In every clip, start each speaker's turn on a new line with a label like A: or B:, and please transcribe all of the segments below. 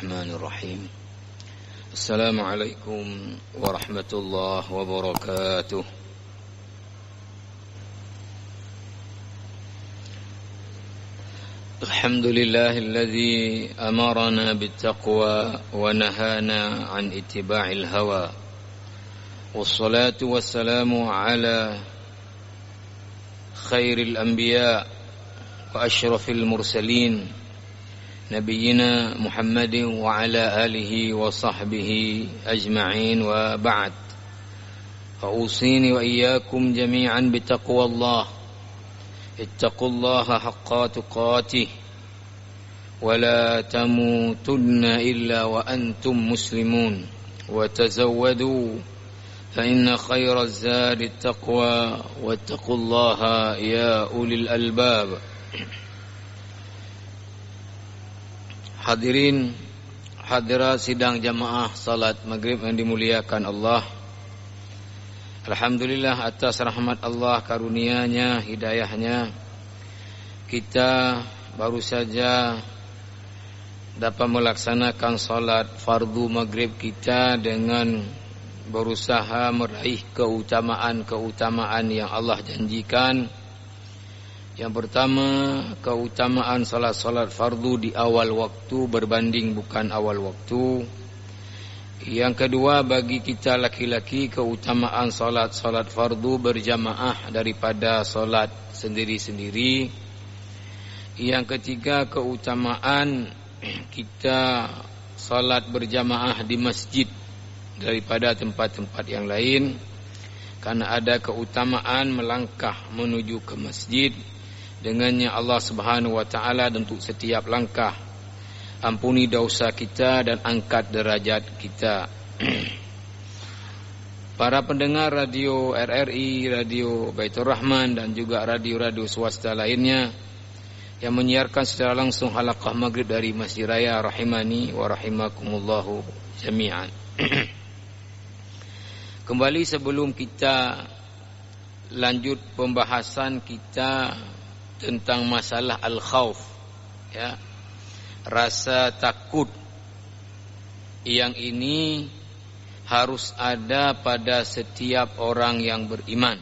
A: الرحمن الرحيم السلام عليكم ورحمة الله وبركاته. الحمد لله الذي أمرنا بالتقوى ونهانا عن اتباع الهوى، والصلاة والسلام على خير الأنبياء وأشرف المرسلين نبينا محمد وعلى آله وصحبه أجمعين، وبعد، فأوصيني وإياكم جميعا بتقوى الله. اتقوا الله حق تقاته ولا تموتن إلا وأنتم مسلمون، وتزودوا فإن خير الزاد التقوى واتقوا الله يا أولي الألباب. Hadirin hadirat sidang jamaah salat maghrib yang dimuliakan Allah, alhamdulillah atas rahmat Allah, karunia-Nya, hidayah-Nya, kita baru saja dapat melaksanakan salat fardu maghrib kita dengan berusaha meraih keutamaan yang Allah janjikan. Yang pertama, keutamaan salat fardu di awal waktu berbanding bukan awal waktu. Yang kedua, bagi kita laki-laki, keutamaan salat fardu berjamaah daripada salat sendiri-sendiri. Yang ketiga, keutamaan kita salat berjamaah di masjid daripada tempat-tempat yang lain, karena ada keutamaan melangkah menuju ke masjid. Dengannya Allah Subhanahu wa taala untuk setiap langkah ampuni dosa kita dan angkat derajat kita. Para pendengar radio RRI, radio Baitur Rahman, dan juga radio-radio swasta lainnya yang menyiarkan secara langsung halaqah maghrib dari Masjid Raya rahimani wa rahimakumullahu jami'an. Kembali sebelum kita lanjut pembahasan kita tentang masalah al-khauf, ya, rasa takut yang ini harus ada pada setiap orang yang beriman.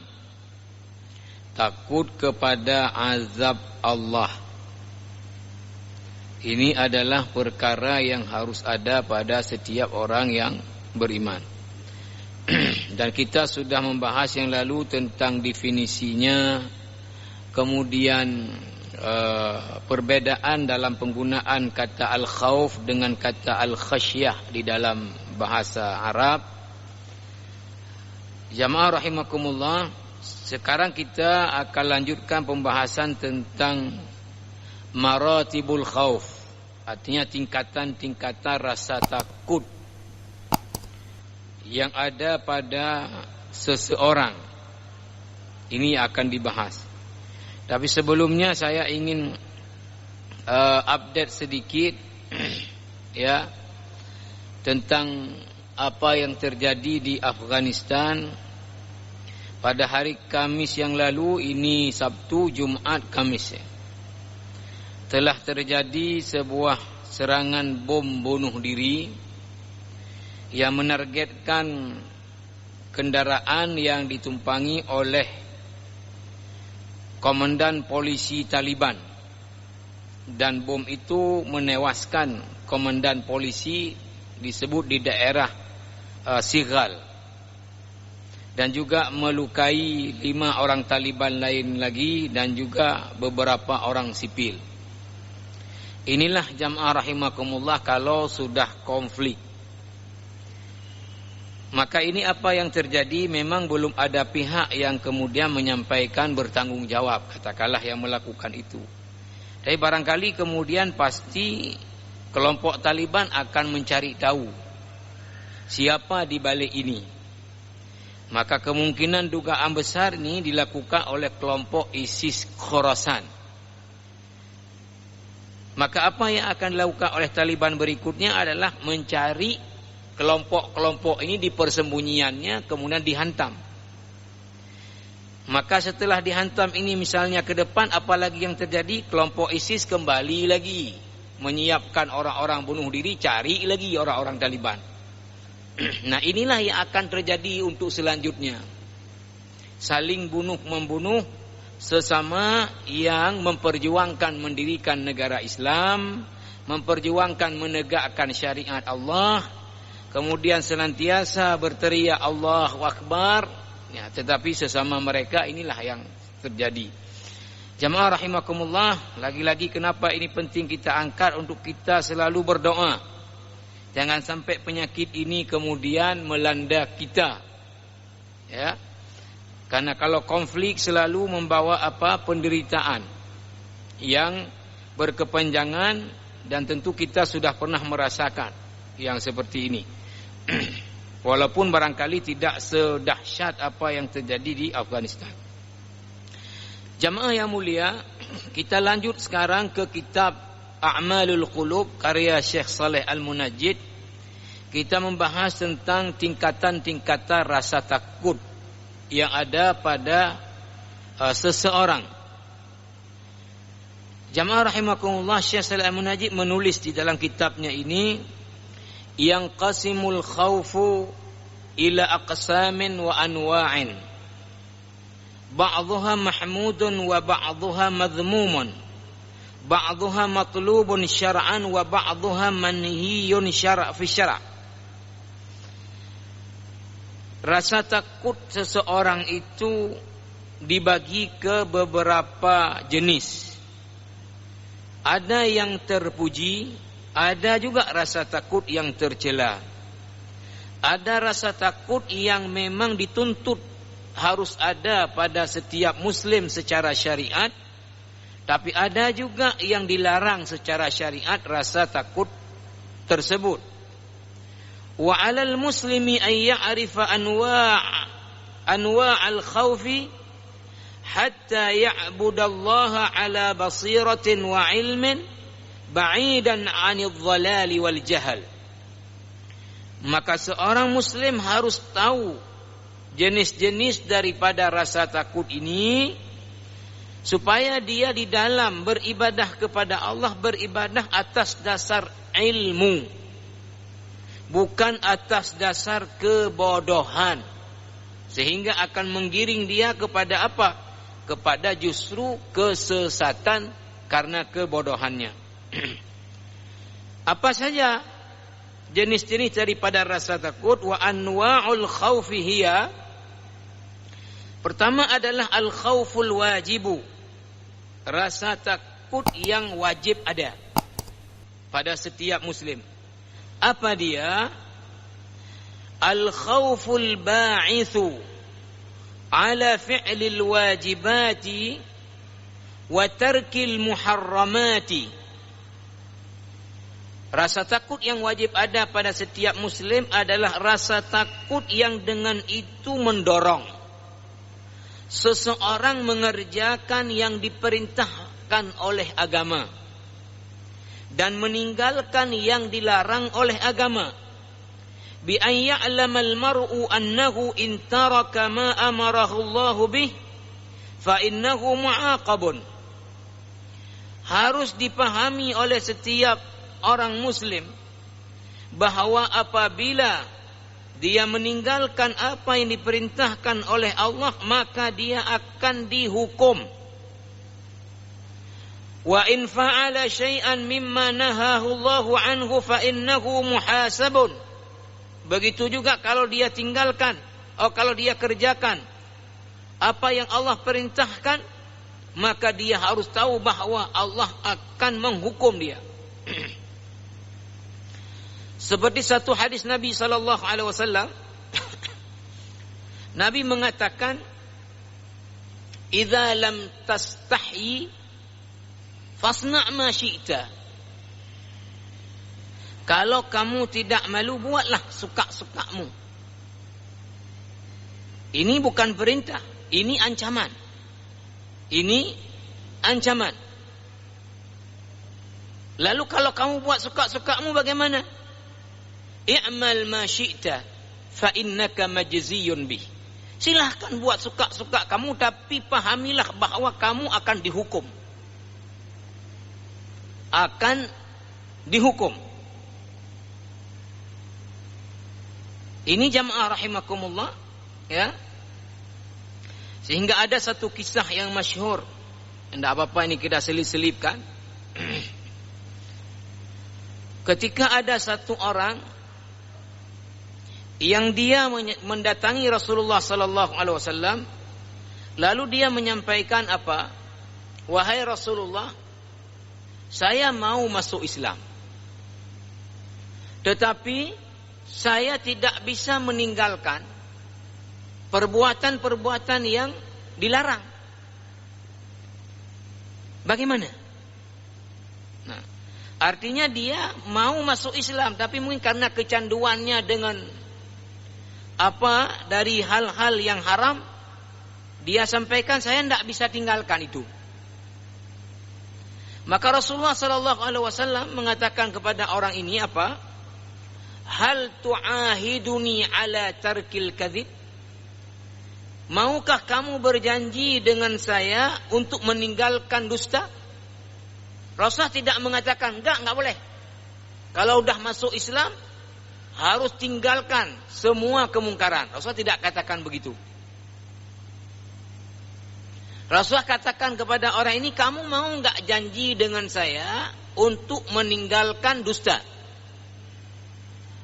A: Takut kepada azab Allah, ini adalah perkara yang harus ada pada setiap orang yang beriman. Dan kita sudah membahas yang lalu tentang definisinya, kemudian perbedaan dalam penggunaan kata al-khauf dengan kata al-khasyah di dalam bahasa Arab. Jamaah rahimakumullah, sekarang kita akan lanjutkan pembahasan tentang maratibul khauf, artinya tingkatan-tingkatan rasa takut yang ada pada seseorang. Ini akan dibahas. Tapi sebelumnya saya ingin update sedikit ya tentang apa yang terjadi di Afghanistan pada hari Kamis yang lalu. Ini Sabtu, Jumat, Kamis ya. Telah terjadi sebuah serangan bom bunuh diri yang menargetkan kendaraan yang ditumpangi oleh komandan polisi Taliban, dan bom itu menewaskan komandan polisi disebut di daerah Sigal, dan juga melukai 5 orang Taliban lain lagi, dan juga beberapa orang sipil. Inilah jamaah rahimakumullah kalau sudah konflik. Maka ini apa yang terjadi, memang belum ada pihak yang kemudian menyampaikan bertanggung jawab, katakanlah yang melakukan itu. Tapi barangkali kemudian pasti kelompok Taliban akan mencari tahu siapa di balik ini. Maka kemungkinan dugaan besar ini dilakukan oleh kelompok ISIS Khorasan. Maka apa yang akan dilakukan oleh Taliban berikutnya adalah mencari kelompok-kelompok ini di persembunyiannya, kemudian dihantam. Maka setelah dihantam ini misalnya ke depan, apalagi yang terjadi, kelompok ISIS kembali lagi menyiapkan orang-orang bunuh diri, cari lagi orang-orang Taliban. Nah, inilah yang akan terjadi untuk selanjutnya. Saling bunuh-membunuh sesama yang memperjuangkan mendirikan negara Islam, memperjuangkan menegakkan syariat Allah, kemudian senantiasa berteriak Allahu Akbar, ya, tetapi sesama mereka inilah yang terjadi. Jamaah rahimakumullah, lagi-lagi kenapa ini penting kita angkat untuk kita selalu berdoa. Jangan sampai penyakit ini kemudian melanda kita. Ya. Karena kalau konflik selalu membawa penderitaan yang berkepanjangan, dan tentu kita sudah pernah merasakan yang seperti ini. Walaupun barangkali tidak sedahsyat apa yang terjadi di Afghanistan. Jamaah yang mulia, kita lanjut sekarang ke kitab A'malul Qulub karya Syekh Saleh Al-Munajjid. Kita membahas tentang tingkatan-tingkatan rasa takut yang ada pada seseorang. Jamaah rahimakumullah, Syekh Saleh Al-Munajjid menulis di dalam kitabnya ini, yang qasimul khawfu ila aqsamin wa anwa'in, ba'dhuha mahmudun wa ba'dhuha madhmumun, ba'dhuha matlubun syar'an wa ba'dhuha manhiyun fi syara'. Rasa takut seseorang itu dibagi ke beberapa jenis. Ada yang terpuji, ada juga rasa takut yang tercela. Ada rasa takut yang memang dituntut harus ada pada setiap muslim secara syariat, tapi ada juga yang dilarang secara syariat rasa takut tersebut. Wa 'alal muslimi an ya'rifa anwa'al khawfi hatta ya'budallaha 'ala basiratin wa 'ilmin ba'idan 'anil dhalali wal jahal. Maka seorang muslim harus tahu jenis-jenis daripada rasa takut ini, supaya dia di dalam beribadah kepada Allah beribadah atas dasar ilmu, bukan atas dasar kebodohan, sehingga akan menggiring dia kepada apa? Kepada justru kesesatan karena kebodohannya. Apa saja jenis-jenis daripada rasa takut? Wa anwa'ul khawfi hiya, pertama adalah al-khawful wajibu, rasa takut yang wajib ada pada setiap muslim. Apa dia? Al-khawful ba'ithu ala fi'lil wajibati wa tarkil muharramati. Rasa takut yang wajib ada pada setiap muslim adalah rasa takut yang dengan itu mendorong seseorang mengerjakan yang diperintahkan oleh agama dan meninggalkan yang dilarang oleh agama. Bi an ya'lamal mar'u annahu in taraka ma amarahu Allah bih fa innahu mu'aqabun. Harus dipahami oleh setiap orang muslim bahwa apabila dia meninggalkan apa yang diperintahkan oleh Allah, maka dia akan dihukum. Wa in fa'ala syai'an mimma nahahu Allah anhu fa innahu muhasabun. Begitu juga kalau dia tinggalkan atau kalau dia kerjakan apa yang Allah perintahkan, maka dia harus tahu bahwa Allah akan menghukum dia. Seperti satu hadis Nabi sallallahu alaihi wasallam, Nabi mengatakan, "Idza lam tastahyi fasna' ma syi'ta." Kalau kamu tidak malu, buatlah suka-sukamu. Ini bukan perintah, ini ancaman. Ini ancaman. Lalu kalau kamu buat suka-sukamu bagaimana? I'mal ma syi'ta fa innaka majziyun bih. Silahkan buat suka-suka kamu, tapi pahamilah bahwa kamu akan dihukum. Akan dihukum. Ini jamaah rahimakumullah, ya. Sehingga ada satu kisah yang masyhur. Tidak apa-apa ini kita selip-selipkan. Ketika ada satu orang yang dia mendatangi Rasulullah sallallahu alaihi wasallam, lalu dia menyampaikan apa? Wahai Rasulullah, saya mau masuk Islam. Tetapi saya tidak bisa meninggalkan perbuatan-perbuatan yang dilarang. Bagaimana? Nah, artinya dia mau masuk Islam, tapi mungkin karena kecanduannya dengan apa dari hal-hal yang haram, dia sampaikan saya tidak bisa tinggalkan itu. Maka Rasulullah sallallahu alaihi wasallam mengatakan kepada orang ini apa? Hal tu'ahiduni ala tarkil kadhib? Maukah kamu berjanji dengan saya untuk meninggalkan dusta? Rasulullah tidak mengatakan enggak boleh. Kalau udah masuk Islam harus tinggalkan semua kemungkaran. Rasulullah tidak katakan begitu. Rasulullah katakan kepada orang ini, kamu mau enggak janji dengan saya untuk meninggalkan dusta?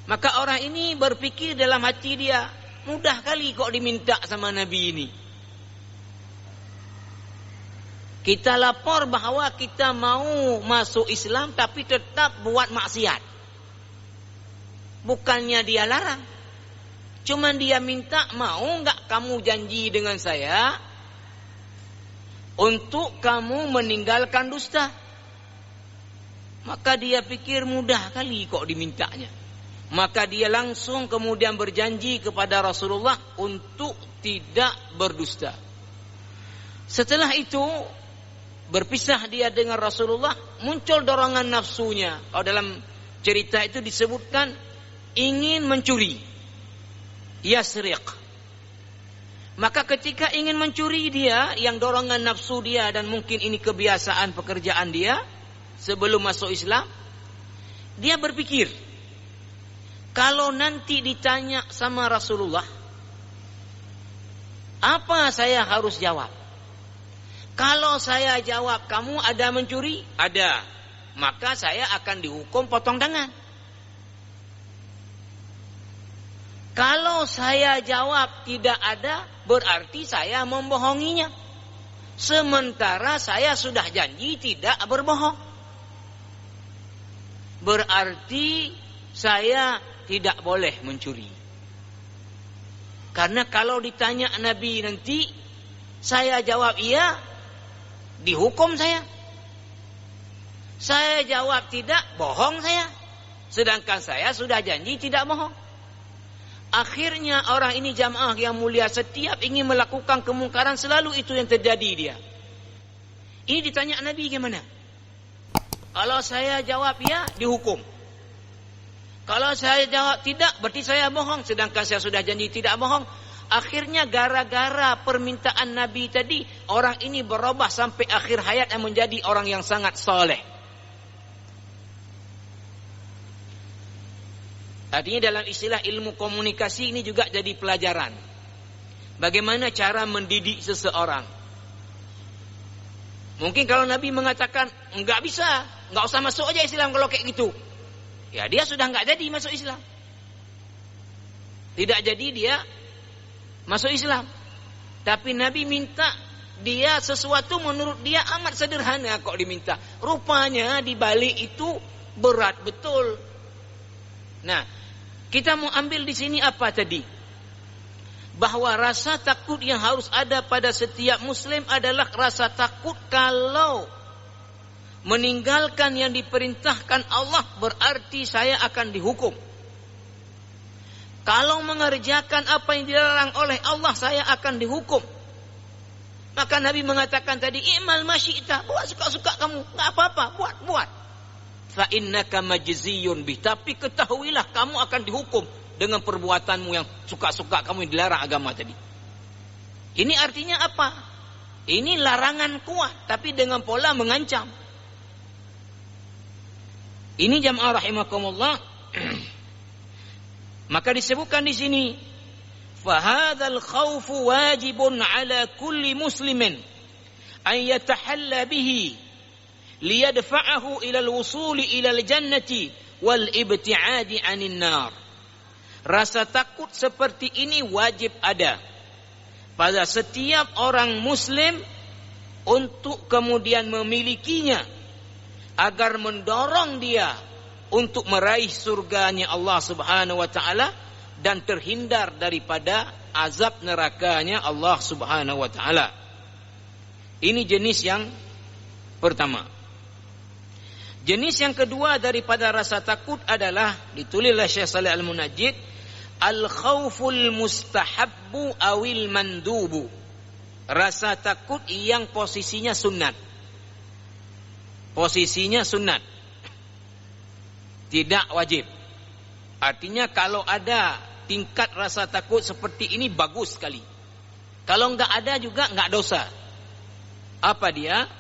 A: Maka orang ini berpikir dalam hati dia, mudah kali kok diminta sama Nabi ini. Kita lapor bahwa kita mau masuk Islam tapi tetap buat maksiat. Bukannya dia larang. Cuman dia minta, mau enggak kamu janji dengan saya untuk kamu meninggalkan dusta? Maka dia pikir mudah kali kok dimintanya. Maka dia langsung kemudian berjanji kepada Rasulullah untuk tidak berdusta. Setelah itu berpisah dia dengan Rasulullah, muncul dorongan nafsunya. Kalau dalam cerita itu disebutkan ingin mencuri, yasriq. Maka ketika ingin mencuri dia, yang dorongan nafsu dia dan mungkin ini kebiasaan pekerjaan dia sebelum masuk Islam, dia berpikir, kalau nanti ditanya sama Rasulullah, apa saya harus jawab? Kalau saya jawab kamu ada mencuri? Ada. Maka saya akan dihukum potong tangan. Kalau saya jawab tidak ada, berarti saya membohonginya. Sementara saya sudah janji tidak berbohong. Berarti saya tidak boleh mencuri. Karena kalau ditanya Nabi nanti, saya jawab iya, dihukum saya. Saya jawab tidak, bohong saya. Sedangkan saya sudah janji tidak bohong. Akhirnya orang ini jamaah yang mulia, setiap ingin melakukan kemungkaran selalu itu yang terjadi dia. Ini ditanya Nabi gimana? Kalau saya jawab ya, dihukum. Kalau saya jawab tidak, berarti saya bohong. Sedangkan saya sudah janji tidak bohong. Akhirnya gara-gara permintaan Nabi tadi, orang ini berubah sampai akhir hayat dan menjadi orang yang sangat soleh. Artinya dalam istilah ilmu komunikasi ini juga jadi pelajaran. Bagaimana cara mendidik seseorang. Mungkin kalau Nabi mengatakan, enggak bisa, enggak usah masuk aja Islam kalau kayak gitu. Ya dia sudah enggak jadi masuk Islam. Tidak jadi dia masuk Islam. Tapi Nabi minta dia sesuatu menurut dia amat sederhana kok diminta. Rupanya di balik itu berat betul. Nah, kita mau ambil di sini apa tadi? Bahwa rasa takut yang harus ada pada setiap muslim adalah rasa takut kalau meninggalkan yang diperintahkan Allah berarti saya akan dihukum. Kalau mengerjakan apa yang dilarang oleh Allah saya akan dihukum. Maka Nabi mengatakan tadi, i'mal masyi'ta, buat suka-suka kamu, enggak apa-apa, buat. Fa innaka majziyun bih, tapi ketahuilah kamu akan dihukum dengan perbuatanmu yang suka-suka kamu yang dilarang agama tadi. Ini artinya apa? Ini larangan kuat tapi dengan pola mengancam. Ini jamaah rahimakumullah. Maka disebutkan di sini, fahadzal khaufu wajibun ala kulli muslimin an yatahalla bihi liyadfa'ahu ila al-wusuli ila al-jannati wal ibti'adi 'anil nar. Rasa takut seperti ini wajib ada pada setiap orang muslim untuk kemudian memilikinya agar mendorong dia untuk meraih surganya Allah Subhanahu wa taala dan terhindar daripada azab nerakanya Allah Subhanahu wa taala. Ini jenis yang pertama. Jenis yang kedua daripada rasa takut adalah ditulis oleh Syekh Shalih Al-Munajjid, al-khauful mustahabbu awil mandubu. Rasa takut yang posisinya sunat. Posisinya sunat, tidak wajib. Artinya kalau ada tingkat rasa takut seperti ini bagus sekali. Kalau enggak ada juga enggak dosa. Apa dia?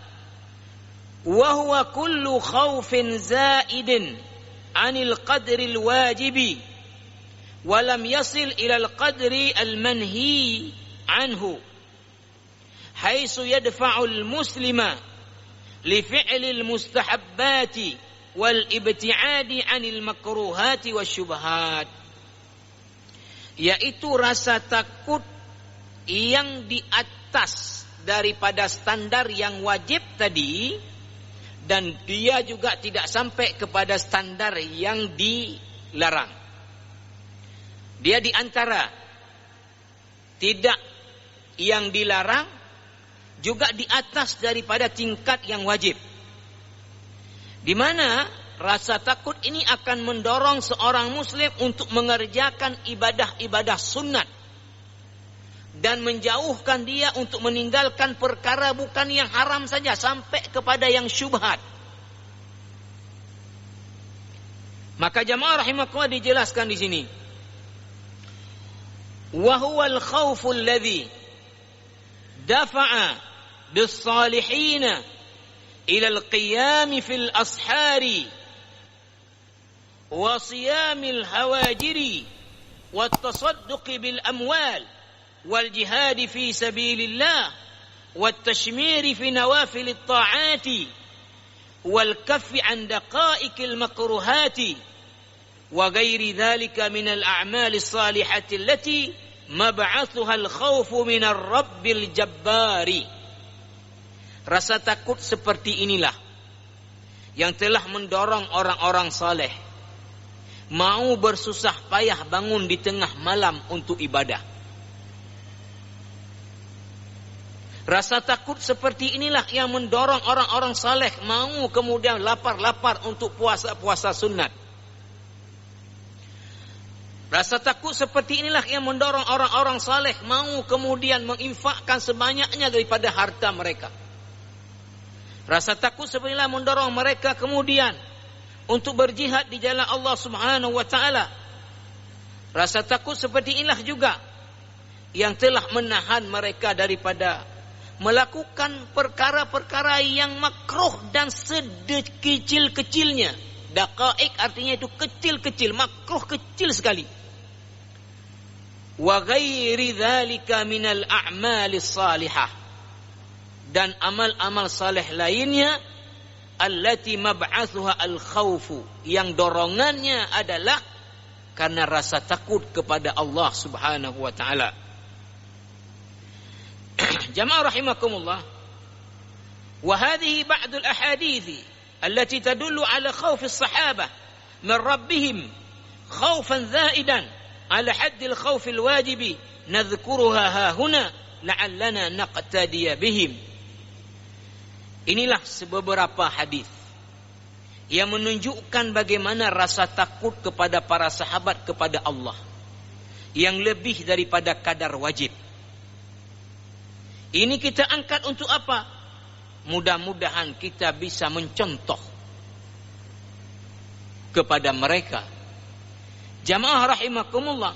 A: Wa huwa kullu khaufin zaidin 'anil qadril wajibi wa lam yasil ila al-qadri al-manhi anhu haitsu yadfa'ul muslima لفعل المستحبات والابتعاد عن المكروهات والشبهات, yaitu rasa takut yang di atas daripada standar yang wajib tadi, dan dia juga tidak sampai kepada standar yang dilarang. Dia di antara tidak yang dilarang, juga di atas daripada tingkat yang wajib. Di mana rasa takut ini akan mendorong seorang muslim untuk mengerjakan ibadah-ibadah sunat dan menjauhkan dia untuk meninggalkan perkara bukan yang haram saja sampai kepada yang syubhat. Maka jamaah rahimakumullah dijelaskan di sini, wa huwal khauful ladzi dafa'a بالصالحين إلى القيام في الأسحار وصيام الهواجر والتصدق بالأموال والجهاد في سبيل الله والتشمير في نوافل الطاعات والكف عن دقائق المكروهات وغير ذلك من الأعمال الصالحة التي مبعثها الخوف من الرب الجبار. Rasa takut seperti inilah yang telah mendorong orang-orang saleh mau bersusah payah bangun di tengah malam untuk ibadah. Rasa takut seperti inilah yang mendorong orang-orang saleh mau kemudian lapar-lapar untuk puasa-puasa sunat. Rasa takut seperti inilah yang mendorong orang-orang saleh mau kemudian menginfakkan sebanyaknya daripada harta mereka. Rasa takut seperti inilah mendorong mereka kemudian untuk berjihad di jalan Allah Subhanahu wa taala. Rasa takut seperti inilah juga yang telah menahan mereka daripada melakukan perkara-perkara yang makruh dan sekecil-kecilnya. Daqaik artinya itu kecil-kecil, makruh kecil sekali. Wa ghairi dzalika minal a'malis salihah, dan amal-amal saleh lainnya, allati mab'atsuha al-khaufu, yang dorongannya adalah karena rasa takut kepada Allah Subhanahu wa taala. Jamaah rahimakumullah, wa hadhihi ba'd al-ahadits allati tadullu ala khawf as-sahabah min rabbihim khawfan zaidan ala hadd al-khawf al-wajib nadhkuruha ha huna la'allana naqtadiya bihim. Inilah beberapa hadis yang menunjukkan bagaimana rasa takut kepada para sahabat kepada Allah yang lebih daripada kadar wajib. Ini kita angkat untuk apa? Mudah-mudahan kita bisa mencontoh kepada mereka. Jamaah rahimakumullah,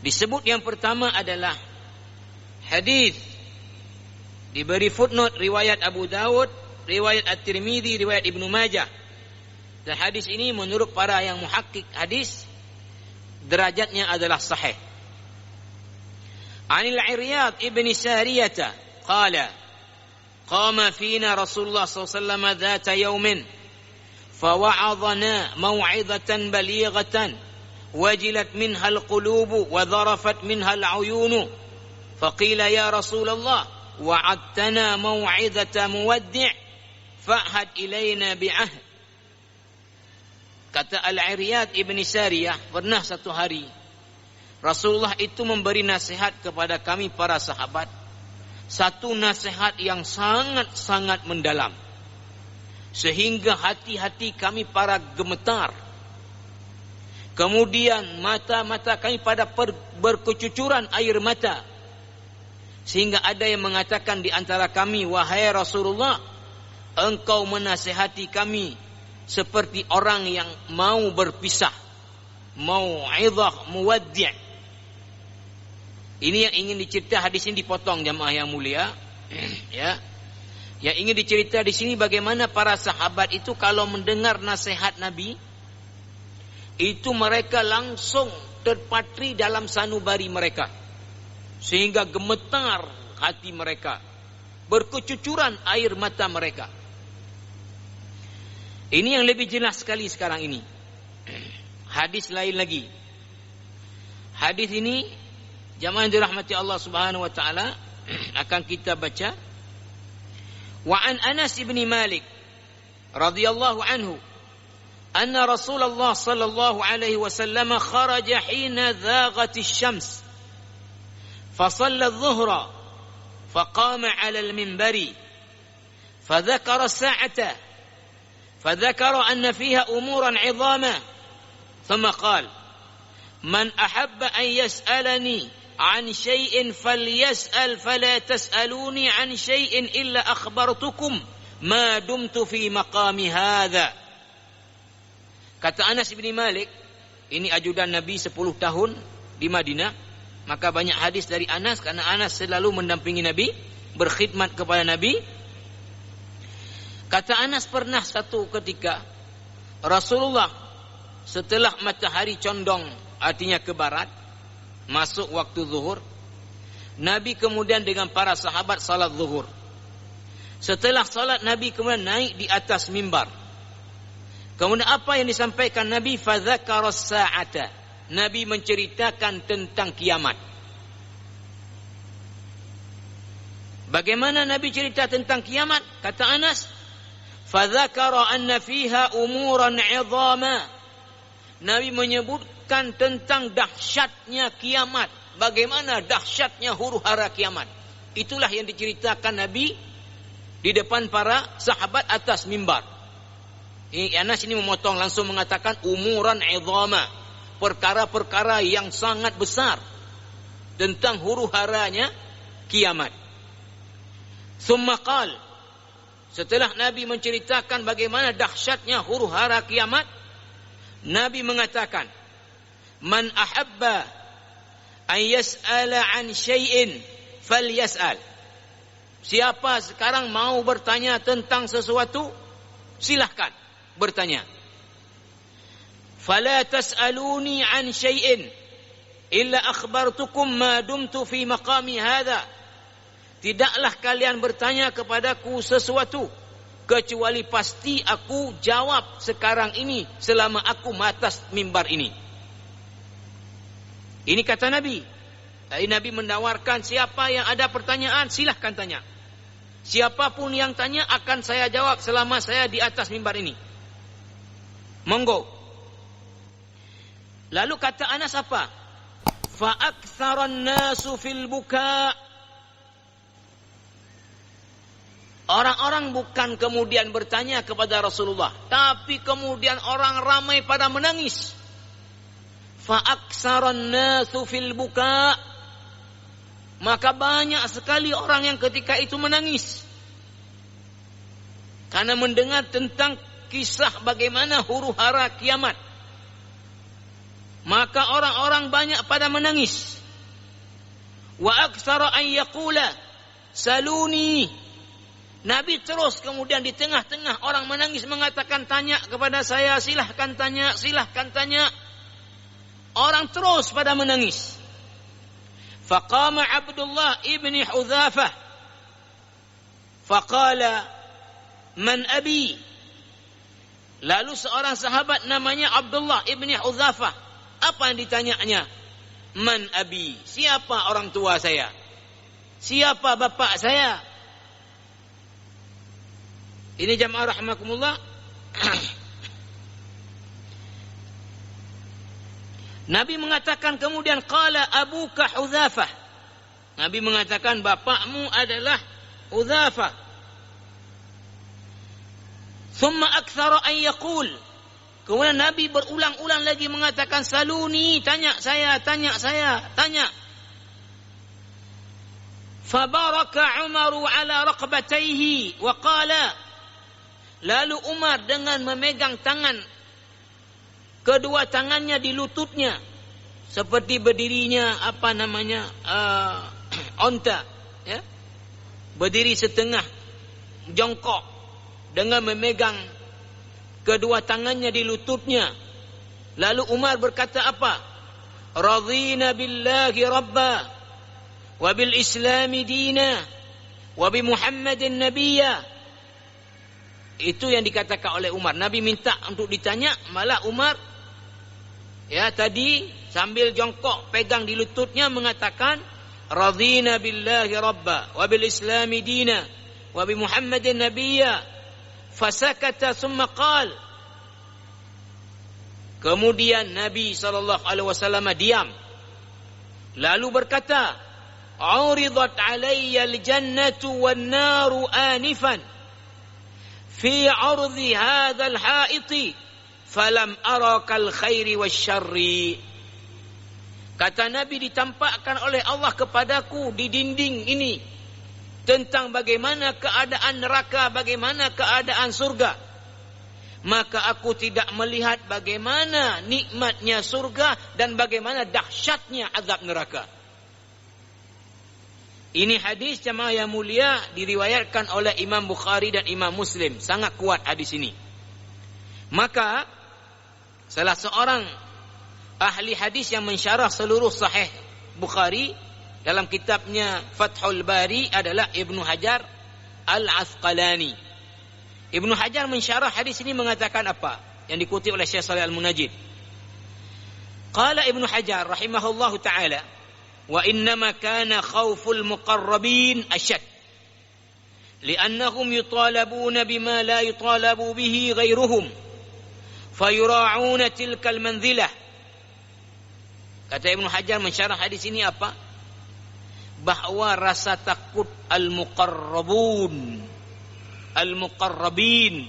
A: disebut yang pertama adalah hadis diberi footnote riwayat Abu Dawud riwayat At-Tirmidzi, riwayat Ibnu Majah. Dan hadis ini menurut para yang muhakkik hadis derajatnya adalah sahih. Anil Iryad ibn Sariyah qala qama fina Rasulullah sallallahu alaihi wasallam dzata yaumin fawa'adhana maw'izatan balighatan wajilat minha al-qulub wa dharafat minha al-'uyun faqila ya Rasulullah wa'adtana maw'izata muwaddi' fa'had ilaina bi'ahd. Kata Al-Iryad ibn Sariyah, pernah satu hari Rasulullah itu memberi nasihat kepada kami para sahabat, satu nasihat yang sangat-sangat mendalam, sehingga hati-hati kami para gemetar. Kemudian mata-mata kami pada berkecucuran air mata, sehingga ada yang mengatakan di antara kami, wahai Rasulullah, engkau menasihati kami seperti orang yang mau berpisah, mau'izah muwaddi'. Ini yang ingin dicerita, hadis ini dipotong jamaah yang mulia. Ya. Yang ingin dicerita di sini bagaimana para sahabat itu kalau mendengar nasihat Nabi, itu mereka langsung terpatri dalam sanubari mereka, sehingga gemetar hati mereka, berkecucuran air mata mereka. Ini yang lebih jelas sekali sekarang ini. Hadis lain lagi. Hadis ini jamaah yang dirahmati Allah Subhanahu wa taala akan kita baca. Wa an Anas bin Malik radhiyallahu anhu anna Rasulullah sallallahu alaihi wasallam kharaja hina dhaghat asy-syams fa shalla adh-dhuhra fa qama 'ala al-minbari fa dhakara as-sa'ata فذكر أن فيها أمورا عظاما ثم قال من أحب أن يسألني عن شيء فليسأل فلا تسألوني عن شيء إلا أخبرتكم ما دمت في مقام هذا. Kata Anas bin Malik, ini ajudan Nabi 10 tahun di Madinah, maka banyak hadis dari Anas karena Anas selalu mendampingi Nabi, berkhidmat kepada Nabi. Kata Anas, pernah satu ketika Rasulullah setelah matahari condong, artinya ke barat, masuk waktu zuhur, Nabi kemudian dengan para sahabat salat zuhur. Setelah salat Nabi kemudian naik di atas mimbar. Kemudian apa yang disampaikan Nabi? Fadzakara as-sa'ata. Nabi menceritakan tentang kiamat. Bagaimana Nabi cerita tentang kiamat? Kata Anas, fadzakara anna fiha umuran 'idhama. Nabi menyebutkan tentang dahsyatnya kiamat, bagaimana dahsyatnya huru-hara kiamat. Itulah yang diceritakan Nabi di depan para sahabat atas mimbar. Anas ini memotong, langsung mengatakan umuran 'idhama, perkara-perkara yang sangat besar tentang huru-haranya kiamat. Tsumma qala, setelah Nabi menceritakan bagaimana dahsyatnya huru-hara kiamat, Nabi mengatakan, man ahabba an yas'ala an syai'in falyas'al. Siapa sekarang mau bertanya tentang sesuatu, silahkan bertanya. Fala tas'aluni an syai'in illa akhbartukum ma dumtu fi maqami hadha. Tidaklah kalian bertanya kepadaku sesuatu kecuali pasti aku jawab sekarang ini selama aku atas mimbar ini. Ini kata Nabi. Nabi menawarkan, siapa yang ada pertanyaan silahkan tanya. Siapapun yang tanya akan saya jawab selama saya di atas mimbar ini. Monggo. Lalu kata Anas apa? Fa aktsaran nasu fil buka. Orang-orang bukan kemudian bertanya kepada Rasulullah, tapi kemudian orang ramai pada menangis. Fa aktsaran nasu fil buka. Maka banyak sekali orang yang ketika itu menangis, karena mendengar tentang kisah bagaimana huru-hara kiamat. Maka orang-orang banyak pada menangis. Wa aktsara an yaqula saluni. Nabi terus kemudian di tengah-tengah orang menangis mengatakan, tanya kepada saya, silahkan tanya, silahkan tanya. Orang terus pada menangis. Faqama Abdullah ibni Hudzafah. Faqala, man abi? Lalu seorang sahabat namanya Abdullah ibni Hudzafah. Apa yang ditanyanya? Man abi? Siapa orang tua saya? Siapa bapak saya? Ini jamaah rahimakumullah. Nabi mengatakan kemudian, qala abuka Hudzafah. Nabi mengatakan bapakmu adalah Hudzafah. Thumma aktsara an yaqul. Kemudian Nabi berulang-ulang lagi mengatakan, saluni, tanya saya, tanya saya, tanya. Fabaraka Umaru ala raqbatayhi wa qala. Lalu Umar dengan memegang tangan, kedua tangannya di lututnya, seperti berdirinya onta, ya, berdiri setengah jongkok dengan memegang kedua tangannya di lututnya. Lalu Umar berkata apa? Radhina billahi rabba wa bil islami dina wa bi Muhammadin nabiyya. Itu yang dikatakan oleh Umar. Nabi minta untuk ditanya, malah Umar ya tadi sambil jongkok pegang di lututnya mengatakan radhina billahi rabba wa bil islami dina wa bi Muhammadin nabiyya. Fasakata thumma qala. Kemudian Nabi SAW diam. Lalu berkata, "Uridat alayya al-jannatu wan-naru anifan fi 'ardhi hadzal ha'iti falam ara kal khairi wasyarri." Kata Nabi, ditampakkan oleh Allah kepadaku di dinding ini tentang bagaimana keadaan neraka, bagaimana keadaan surga. Maka aku tidak melihat bagaimana nikmatnya surga dan bagaimana dahsyatnya azab neraka. Ini hadis jemaah yang mulia diriwayatkan oleh Imam Bukhari dan Imam Muslim. Sangat kuat hadis ini. Maka salah seorang ahli hadis yang mensyarah seluruh sahih Bukhari dalam kitabnya Fathul Bari adalah Ibnu Hajar Al-Asqalani. Ibnu Hajar mensyarah hadis ini mengatakan apa? Yang dikutip oleh Syekh Shalih Al-Munajjid. Qala Ibnu Hajar rahimahullahu ta'ala, wa innama kana khawful muqarrabin asyad li'annahum yutalabuna bima la yutalabu bihi ghairuhum fayura'una tilkal manzilah. Kata Ibnu Hajar mensyarah hadis ini apa? Bahwa rasa takut al-muqarrabin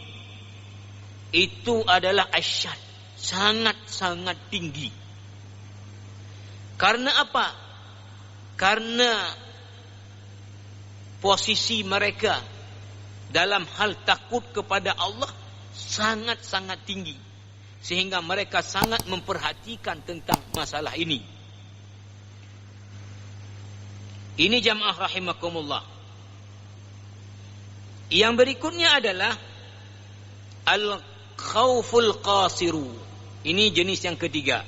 A: itu adalah asyad, sangat-sangat tinggi. Karena apa? Karena posisi mereka dalam hal takut kepada Allah sangat-sangat tinggi, sehingga mereka sangat memperhatikan tentang masalah ini. Ini jamaah rahimakumullah. Yang berikutnya adalah al-khawful qasiru. Ini jenis yang ketiga.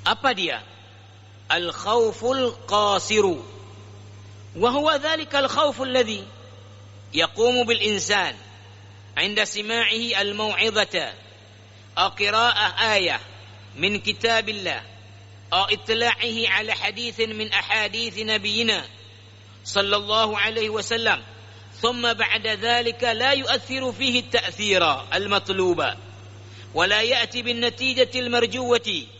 A: Apa dia? Al-khawful qasiru. Wa huwa dhalika al-khawful ladhi yaqumu bil insan 'inda sima'ihi al-maw'izata aw qira'ah ayah min kitabillah aw itla'ihi 'ala hadithin min ahadits nabiyyina sallallahu alaihi wasallam thumma ba'da dhalika la yu'athiru fihi at-ta'thira al-matluba wa la ya'ti bin natijati al-marjuwati.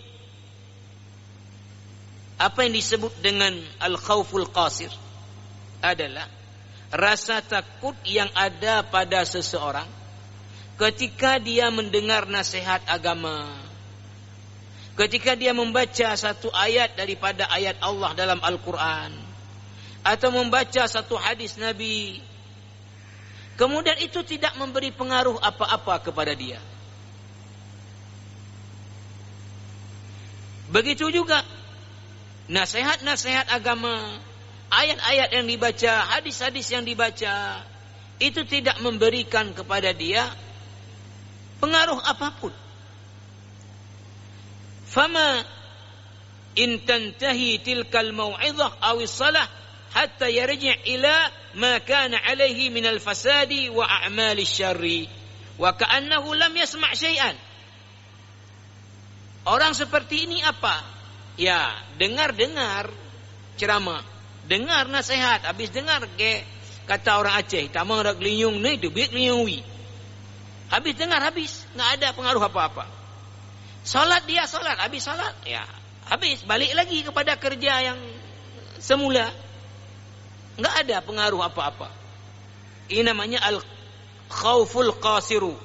A: Apa yang disebut dengan al-khawful qasir adalah rasa takut yang ada pada seseorang ketika dia mendengar nasihat agama, ketika dia membaca satu ayat daripada ayat Allah dalam Al-Quran, atau membaca satu hadis Nabi, kemudian itu tidak memberi pengaruh apa-apa kepada dia. Begitu juga nasihat-nasihat agama, ayat-ayat yang dibaca, hadis-hadis yang dibaca, itu tidak memberikan kepada dia pengaruh apapun. Fama in tantahi tilkal mau'izah aw as-salah hatta yarji' ila ma kana alaihi min al-fasadi wa a'mal asy-syarri wa ka'annahu lam yasma' syai'an. Orang seperti ini apa? Ya, dengar-dengar ceramah, dengar nasihat, habis dengar ke kata orang Aceh, tamang rak linyung ni tu biak linyungwi. Habis dengar habis, enggak ada pengaruh apa-apa. Salat dia salat, habis salat, ya, habis balik lagi kepada kerja yang semula. Enggak ada pengaruh apa-apa. Ini namanya al-khauful qasiru.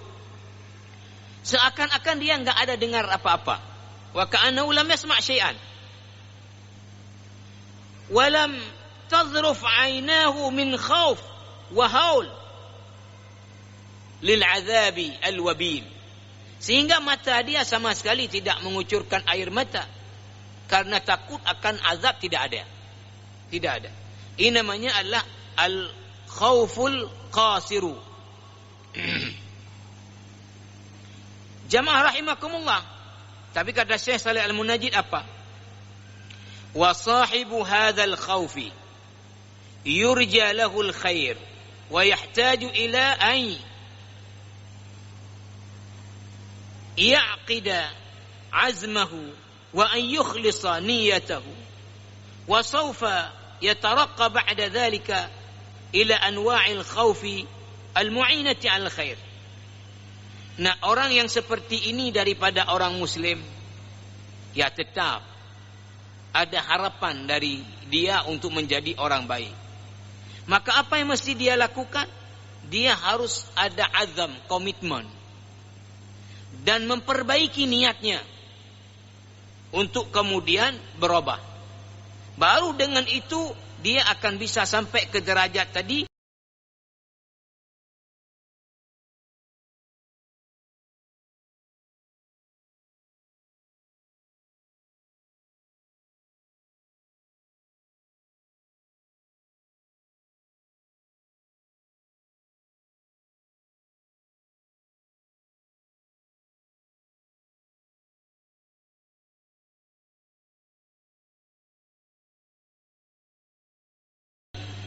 A: Seakan-akan dia enggak ada dengar apa-apa. Wa ka'annahu lam yasma' syai'an. Wa lam tadhruf 'ainahu min khauf wa haul lil 'adzabi al-wabil. Sehingga mata dia sama sekali tidak mengucurkan air mata karena takut akan azab tidak ada. Tidak ada. Ini namanya adalah al-khauful qasiru. Jamaah rahimakumullah. Tapi kata Syekh Saleh Al-Munajjid apa? Wa sahibu hadzal khaufi yurja lahu al-khair wa yahtaju ila an ya'qida azmahu wa an yukhlisa niyyatahu wa sawfa yataraqqa ba'da dhalika ila anwa'il khaufi al-mu'inati 'alal khair. Nah, orang yang seperti ini daripada orang muslim, ya tetap ada harapan dari dia untuk menjadi orang baik. Maka apa yang mesti dia lakukan? Dia harus ada azam, komitmen, dan memperbaiki niatnya untuk kemudian berubah. Baru dengan itu dia akan bisa sampai ke derajat tadi.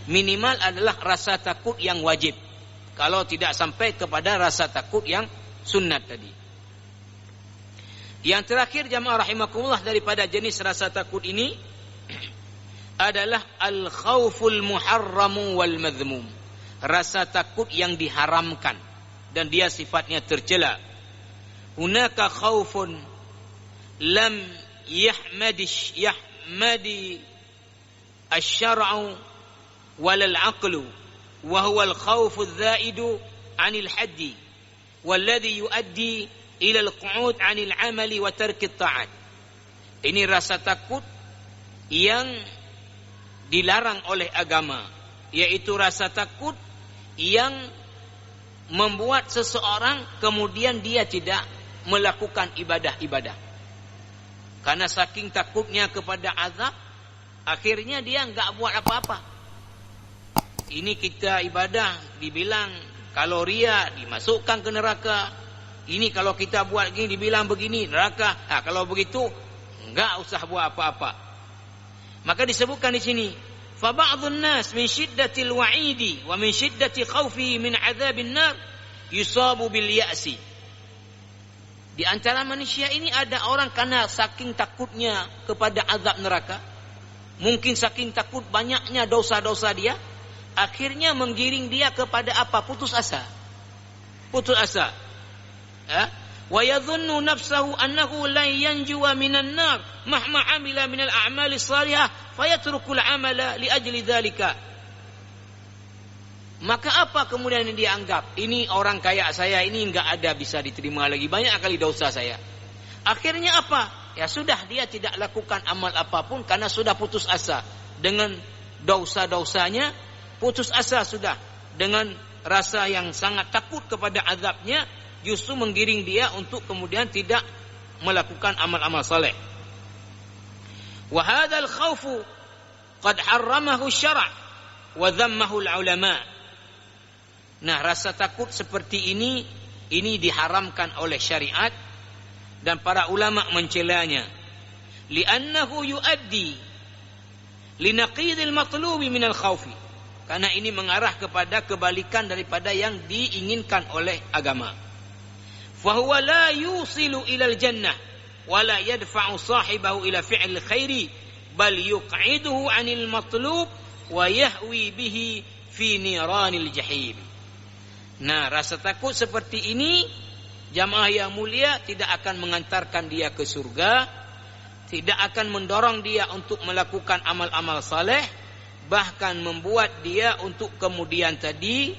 A: Minimal adalah rasa takut yang wajib. Kalau tidak sampai kepada rasa takut yang sunnat tadi. Yang terakhir jamaah rahimakumullah daripada jenis rasa takut ini adalah al-khauful muharramu wal madhmum. Rasa takut yang diharamkan dan dia sifatnya tercela. Hunaka khaufun lam yahmadi asy-syar'u walal aqlu wa huwa al-khawfu adh-dha'idu 'anil haddi walladhi yuaddi ila al-qu'ud 'anil 'amali wa tarki at-ta'at. Ini rasa takut yang dilarang oleh agama, yaitu rasa takut yang membuat seseorang kemudian dia tidak melakukan ibadah-ibadah. Karena saking takutnya kepada azab, akhirnya dia enggak buat apa-apa. Ini kita ibadah dibilang kalau ria dimasukkan ke neraka. Ini kalau kita buat gini dibilang begini neraka. Nah, kalau begitu enggak usah buat apa-apa. Maka disebutkan di sini, fa ba'dhun nas min shiddatil wa'idi wa min shiddati khaufihi min 'adzabin nar yusabu bil ya'si. Di antara manusia ini ada orang karena saking takutnya kepada azab neraka, mungkin saking takut banyaknya dosa-dosa dia, akhirnya menggiring dia kepada apa? Putus asa. Putus asa. Wa yadhunnu nafsahu annahu lan yanjuwa minan nar mahma amila minal a'mali shalihah fayatrukul amala li ajli dzalika. Maka apa kemudian yang dia anggap? Ini orang kayak saya ini enggak ada bisa diterima lagi, banyak kali dosa saya. Akhirnya apa? Ya sudah, dia tidak lakukan amal apapun karena sudah putus asa dengan dosa-dosanya. Putus asa sudah dengan rasa yang sangat takut kepada azabnya, justru menggiring dia untuk kemudian tidak melakukan amal-amal saleh. Wa hadzal khaufu qad harramahu syara' wa dhammahu al-ulama. Nah, rasa takut seperti ini diharamkan oleh syariat dan para ulama mencelanya. Li'annahu yuaddi linaqidil matlubi minal khawfi. Karena ini mengarah kepada kebalikan daripada yang diinginkan oleh agama. Fahuwa la yusilu ilal jannah wa la yadfa'u sahibahu ila fi'il khairi bal yuq'iduhu 'anil matlub wa yahwi bihi fi niranil jahim. Nah, rasa takut seperti ini jamaah yang mulia tidak akan mengantarkan dia ke surga, tidak akan mendorong dia untuk melakukan amal-amal saleh, bahkan membuat dia untuk kemudian tadi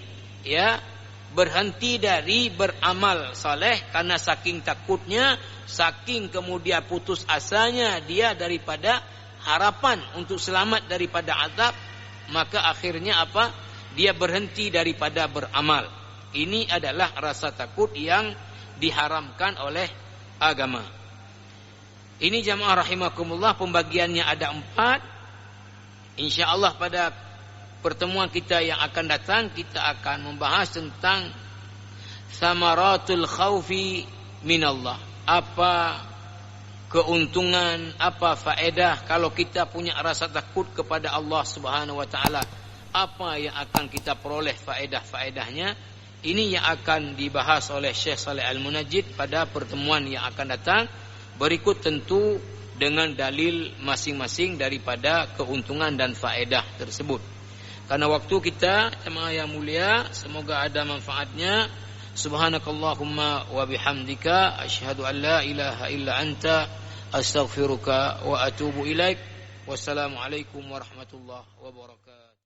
A: berhenti dari beramal saleh karena saking takutnya, saking kemudian putus asanya dia daripada harapan untuk selamat daripada azab, maka akhirnya apa? Dia berhenti daripada beramal. Ini adalah rasa takut yang diharamkan oleh agama. Ini jamaah rahimakumullah, pembagiannya ada 4. InsyaAllah pada pertemuan kita yang akan datang kita akan membahas tentang samaratul khawfi minallah. Apa keuntungan, apa faedah kalau kita punya rasa takut kepada Allah Subhanahu wa taala? Apa yang akan kita peroleh faedah-faedahnya? Ini yang akan dibahas oleh Syekh Saleh Al-Munajjid pada pertemuan yang akan datang. Berikut tentu dengan dalil masing-masing daripada keuntungan dan faedah tersebut. Karena waktu kita jemaah yang mulia, semoga ada manfaatnya. Subhanakallahumma wa bihamdika asyhadu an la ilaha illa anta astaghfiruka wa atubu ilaik. Wassalamualaikum warahmatullahi wabarakatuh.